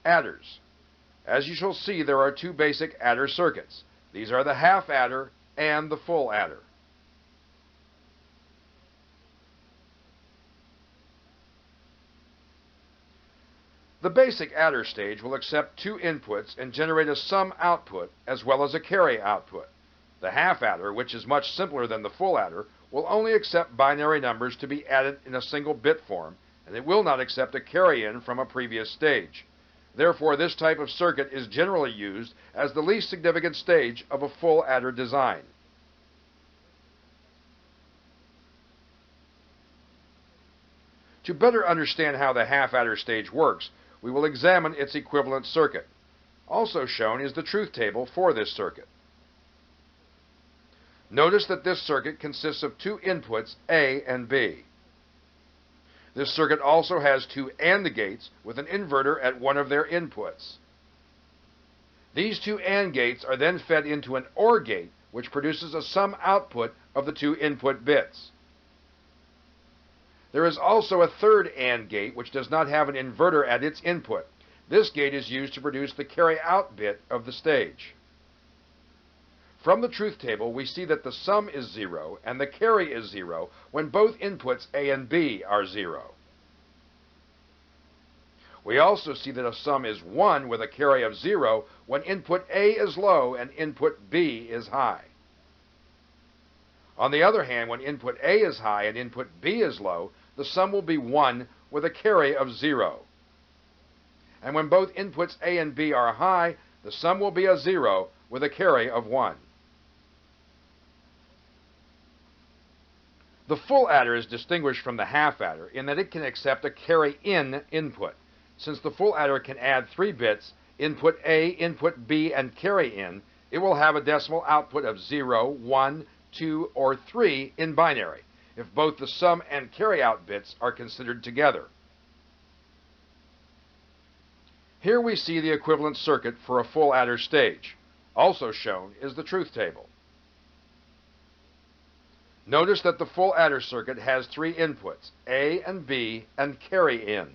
Adders. As you shall see, there are two basic adder circuits. These are the half adder and the full adder. The basic adder stage will accept two inputs and generate a sum output as well as a carry output. The half adder, which is much simpler than the full adder, will only accept binary numbers to be added in a single bit form, and it will not accept a carry-in from a previous stage. Therefore, this type of circuit is generally used as the least significant stage of a full adder design. To better understand how the half adder stage works, we will examine its equivalent circuit. Also shown is the truth table for this circuit. Notice that this circuit consists of two inputs, A and B. This circuit also has two AND gates with an inverter at one of their inputs. These two AND gates are then fed into an OR gate, which produces a sum output of the two input bits. There is also a third AND gate which does not have an inverter at its input. This gate is used to produce the carry-out bit of the stage. From the truth table, we see that the sum is 0 and the carry is 0 when both inputs A and B are 0. We also see that a sum is 1 with a carry of 0 when input A is low and input B is high. On the other hand, when input A is high and input B is low, the sum will be 1 with a carry of 0. And when both inputs A and B are high, the sum will be a 0 with a carry of 1. The full adder is distinguished from the half adder in that it can accept a carry-in input. Since the full adder can add 3 bits, input A, input B, and carry-in, it will have a decimal output of 0, 1, 2, or 3 in binary, if both the sum and carry-out bits are considered together. Here we see the equivalent circuit for a full adder stage. Also shown is the truth table. Notice that the full adder circuit has 3 inputs, A and B, and carry-in.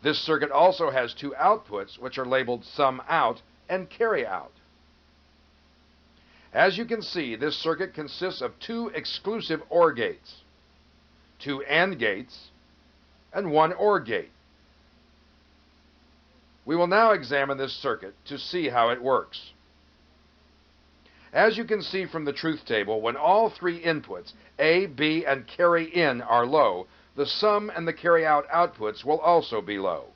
This circuit also has 2 outputs, which are labeled sum out and carry out. As you can see, this circuit consists of 2 exclusive OR gates, 2 AND gates, and 1 OR gate. We will now examine this circuit to see how it works. As you can see from the truth table, when all 3 inputs, A, B, and carry-in are low, the sum and the carry-out outputs will also be low.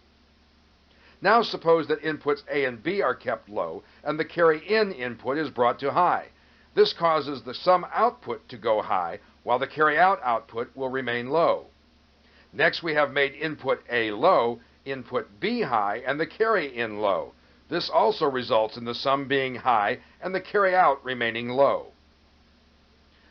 Now suppose that inputs A and B are kept low, and the carry-in input is brought to high. This causes the sum output to go high, while the carry-out output will remain low. Next, we have made input A low, input B high, and the carry-in low. This also results in the sum being high and the carry-out remaining low.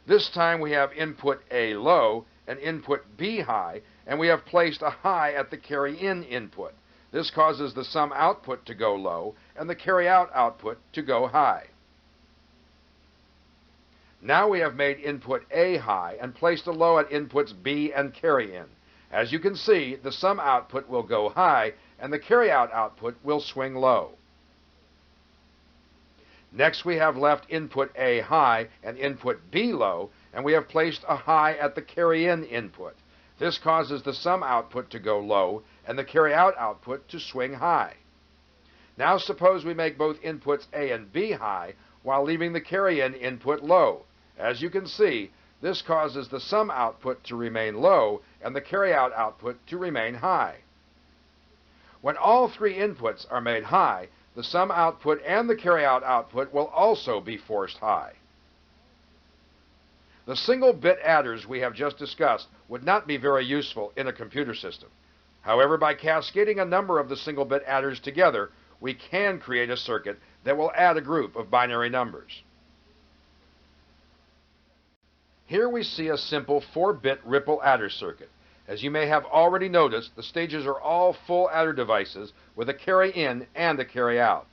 This time we have input A low and input B high, and we have placed a high at the carry-in input. This causes the sum output to go low and the carry-out output to go high. Now we have made input A high and placed a low at inputs B and carry-in. As you can see, the sum output will go high and the carry-out output will swing low. Next, we have left input A high and input B low, and we have placed a high at the carry-in input. This causes the sum output to go low and the carry-out output to swing high. Now suppose we make both inputs A and B high while leaving the carry-in input low. As you can see, this causes the sum output to remain low and the carry-out output to remain high. When all 3 inputs are made high, the sum output and the carry-out output will also be forced high. The single-bit adders we have just discussed would not be very useful in a computer system. However, by cascading a number of the single-bit adders together, we can create a circuit that will add a group of binary numbers. Here we see a simple 4-bit ripple adder circuit. As you may have already noticed, the stages are all full adder devices with a carry-in and a carry-out.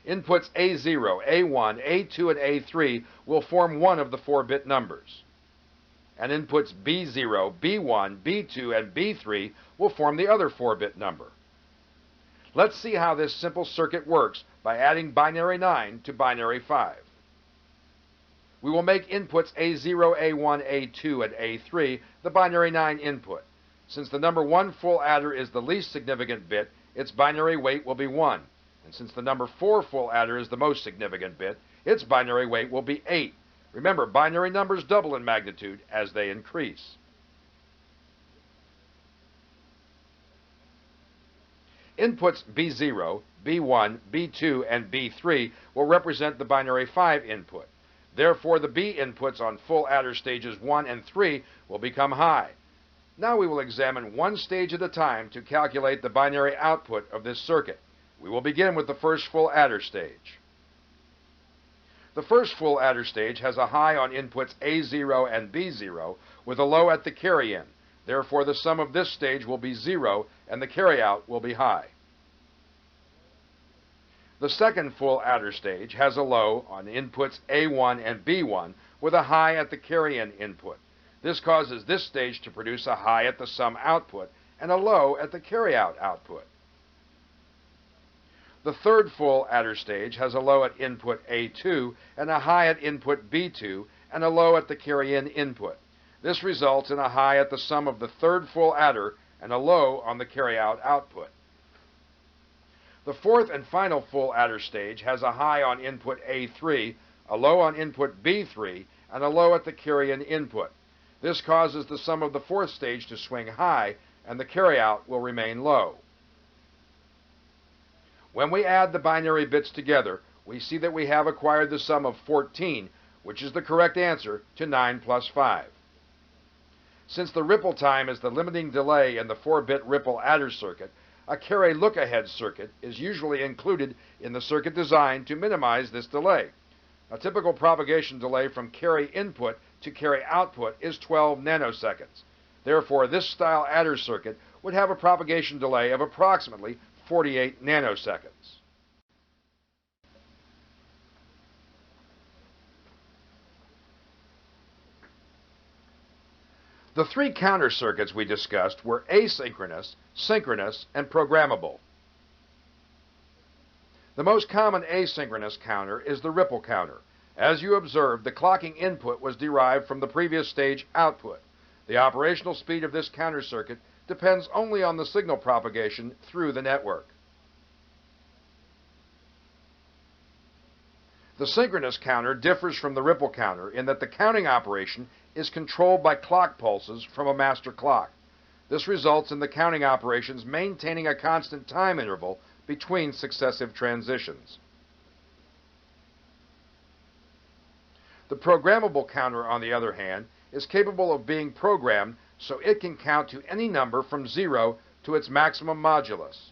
Inputs A0, A1, A2, and A3 will form one of the 4-bit numbers. and inputs B0, B1, B2, and B3 will form the other 4-bit number. Let's see how this simple circuit works by adding binary 9 to binary 5. We will make inputs A0, A1, A2, and A3 the binary 9 input. Since the number 1 full adder is the least significant bit, its binary weight will be 1. And since the number 4 full adder is the most significant bit, its binary weight will be 8. Remember, binary numbers double in magnitude as they increase. Inputs B0, B1, B2, and B3 will represent the binary 5 input. Therefore, the B inputs on full adder stages 1 and 3 will become high. Now we will examine one stage at a time to calculate the binary output of this circuit. We will begin with the first full adder stage. The first full adder stage has a high on inputs A0 and B0 with a low at the carry-in. Therefore, the sum of this stage will be 0 and the carry-out will be high. The second full adder stage has a low on inputs A1 and B1 with a high at the carry-in input. This causes this stage to produce a high at the sum output and a low at the carry-out output. The third full adder stage has a low at input A2 and a high at input B2 and a low at the carry-in input. This results in a high at the sum of the third full adder and a low on the carry-out output. The fourth and final full adder stage has a high on input A3, a low on input B3, and a low at the carry-in input. This causes the sum of the fourth stage to swing high, and the carry-out will remain low. When we add the binary bits together, we see that we have acquired the sum of 14, which is the correct answer to 9 plus 5. Since the ripple time is the limiting delay in the 4-bit ripple adder circuit, a carry look-ahead circuit is usually included in the circuit design to minimize this delay. A typical propagation delay from carry input to carry output is 12 nanoseconds. Therefore, this style adder circuit would have a propagation delay of approximately 48 nanoseconds. The three counter circuits we discussed were asynchronous, synchronous, and programmable. The most common asynchronous counter is the ripple counter. As you observed, the clocking input was derived from the previous stage output. The operational speed of this counter circuit depends only on the signal propagation through the network. The synchronous counter differs from the ripple counter in that the counting operation is controlled by clock pulses from a master clock. This results in the counting operations maintaining a constant time interval between successive transitions. The programmable counter, on the other hand, is capable of being programmed so it can count to any number from 0 to its maximum modulus.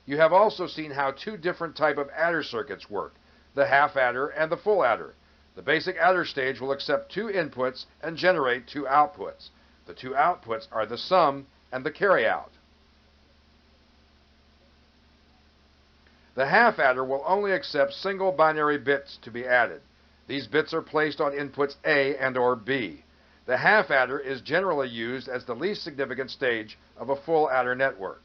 You have also seen how two different types of adder circuits work, the half adder and the full adder. The basic adder stage will accept two inputs and generate two outputs. The two outputs are the sum and the carryout. The half adder will only accept single binary bits to be added. These bits are placed on inputs A and or B. The half adder is generally used as the least significant stage of a full adder network.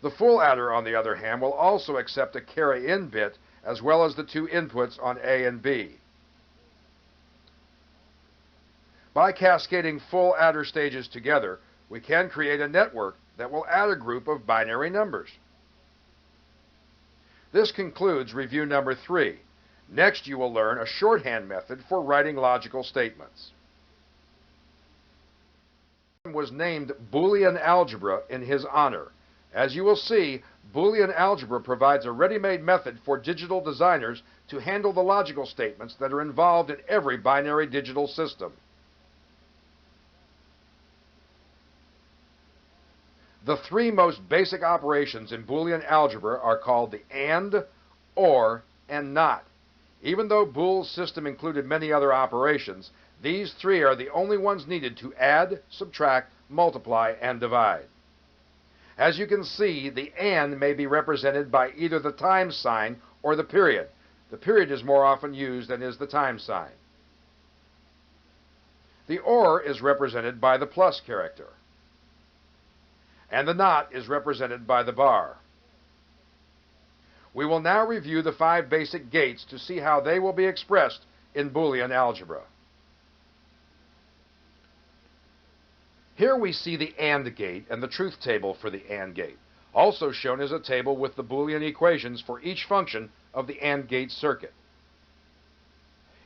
The full adder, on the other hand, will also accept a carry-in bit as well as the two inputs on A and B. By cascading full adder stages together, we can create a network that will add a group of binary numbers. This concludes review number 3. Next, you will learn a shorthand method for writing logical statements. Was named Boolean algebra in his honor. As you will see, Boolean algebra provides a ready-made method for digital designers to handle the logical statements that are involved in every binary digital system. The three most basic operations in Boolean algebra are called the AND, OR, and NOT. Even though Boole's system included many other operations, these three are the only ones needed to add, subtract, multiply, and divide. As you can see, the AND may be represented by either the times sign or the period. The period is more often used than is the time sign. The or is represented by the plus character, and the not is represented by the bar. We will now review the 5 basic gates to see how they will be expressed in Boolean algebra. Here we see the AND gate and the truth table for the AND gate. Also shown is a table with the Boolean equations for each function of the AND gate circuit.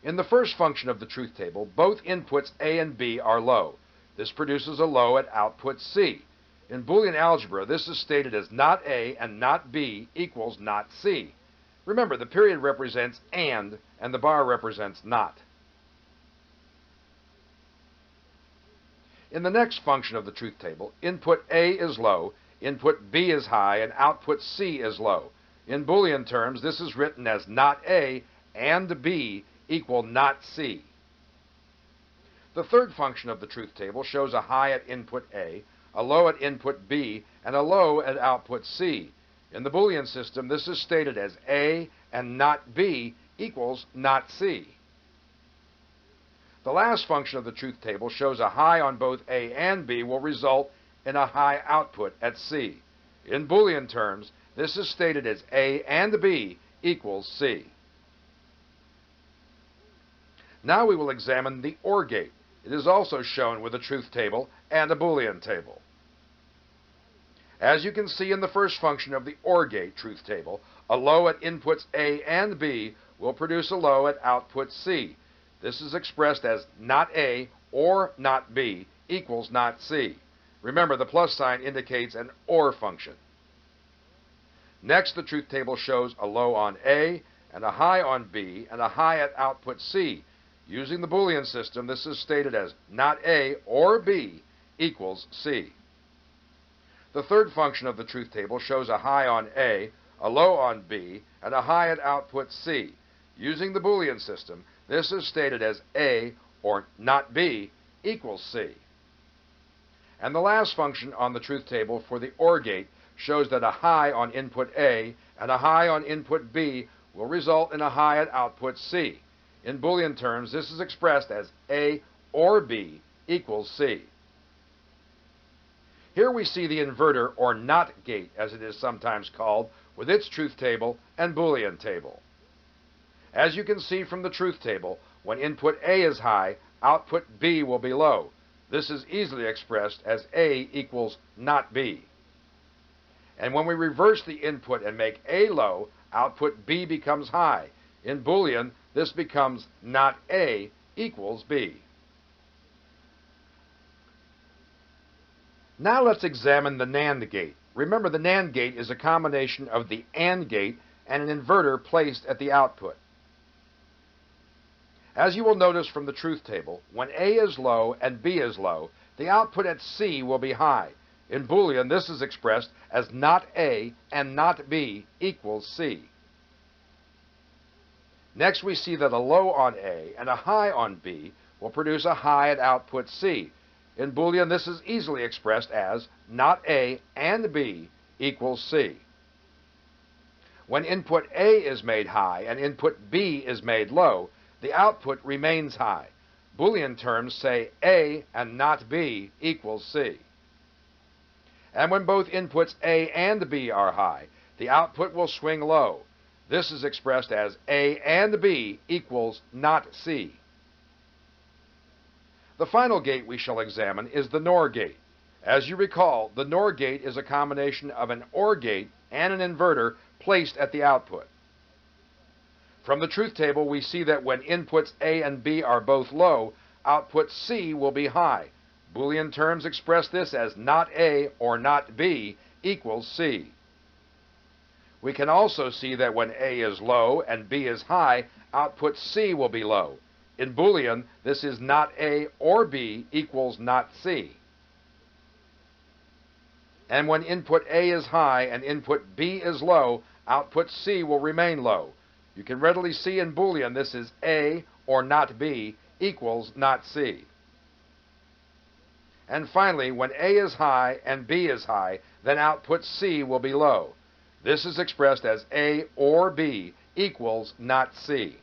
In the first function of the truth table, both inputs A and B are low. This produces a low at output C. In Boolean algebra, this is stated as not A and not B equals not C. Remember, the period represents and the bar represents not. In the next function of the truth table, input A is low, input B is high, and output C is low. In Boolean terms, this is written as not A and B equal not C. The third function of the truth table shows a high at input A, a low at input B, and a low at output C. In the Boolean system, this is stated as A and not B equals not C. The last function of the truth table shows a high on both A and B will result in a high output at C. In Boolean terms, this is stated as A and B equals C. Now we will examine the OR gate. It is also shown with a truth table and a Boolean table. As you can see in the first function of the OR gate truth table, a low at inputs A and B will produce a low at output C. This is expressed as not A or not B equals not C. Remember, the plus sign indicates an OR function. Next, the truth table shows a low on A and a high on B and a high at output C. Using the Boolean system, this is stated as not A or B equals C. The third function of the truth table shows a high on A, a low on B, and a high at output C. Using the Boolean system, this is stated as A or not B equals C. And the last function on the truth table for the OR gate shows that a high on input A and a high on input B will result in a high at output C. In Boolean terms, this is expressed as A or B equals C. Here we see the inverter or NOT gate, as it is sometimes called, with its truth table and Boolean table. As you can see from the truth table, when input A is high, output B will be low. This is easily expressed as A equals not B. And when we reverse the input and make A low, output B becomes high. In Boolean, this becomes not A equals B. Now let's examine the NAND gate. Remember, the NAND gate is a combination of the AND gate and an inverter placed at the output. As you will notice from the truth table, when A is low and B is low, the output at C will be high. In Boolean, this is expressed as not A and not B equals C. Next, we see that a low on A and a high on B will produce a high at output C. In Boolean, this is easily expressed as not A and B equals C. When input A is made high and input B is made low, the output remains high. Boolean terms say A and not B equals C. And when both inputs A and B are high, the output will swing low. This is expressed as A and B equals not C. The final gate we shall examine is the NOR gate. As you recall, the NOR gate is a combination of an OR gate and an inverter placed at the output. From the truth table, we see that when inputs A and B are both low, output C will be high. Boolean terms express this as not A or not B equals C. We can also see that when A is low and B is high, output C will be low. In Boolean, this is not A or B equals not C. And when input A is high and input B is low, output C will remain low. You can readily see in Boolean this is A or not B equals not C. And finally, when A is high and B is high, then output C will be low. This is expressed as A or B equals not C.